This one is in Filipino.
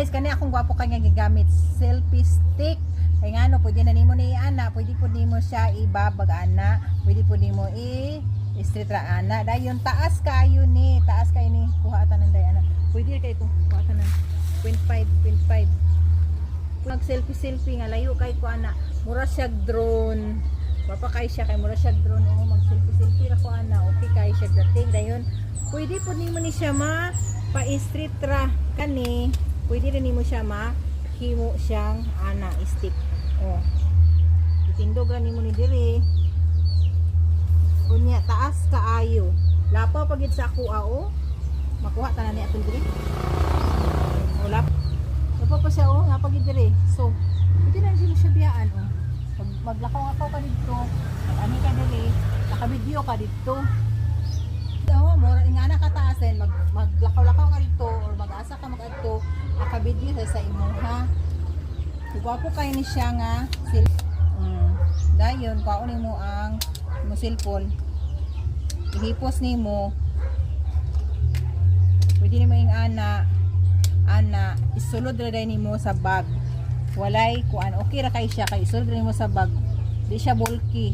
guys, kani akong gwapo kanya gigamit selfie stick. Kay ngano pwede na nimo ni ana, pwede pud nimo siya ibabag ana, pwede pud nimo street ra ana. Dayon taas kayo ni, kuha tanan day ana. Pwede kay ko kuha tanan 0.5. Mag selfie nga layo kay ko ana. Mura siya drone. Mapakay siya kay mura siya drone o mag selfie ra ko ana. Okay kay siya dating dayon. Pwede pud nimo ni siya pa-street ra kani. Pwede rin nimo siya himo siyang ana stick. Oh. Itindogan nimo ni diri. Unya taas kaayo. Lapaw pagid sa kuha o. Makuha tanan ni atong diri. Wala. Lapaw pa siya o nga pagid diri. So, pwede na siya biyaan o. Maglakaw ka dito. Mag-ani ka diri. Naka-video ka dito. Oh, mura nga na kataasen maglakaw-lakaw ka dito or mag-asa ka mag-adto naka-video sa imo ha. Gwapo kay ni siya nga dayon kaunin mo ang mo cellphone ihipos nimo pwede nimo ing ana isulod ra day nimo sa bag walay kuan okay ra kay siya kay isulod ra nimo sa bag di siya bulky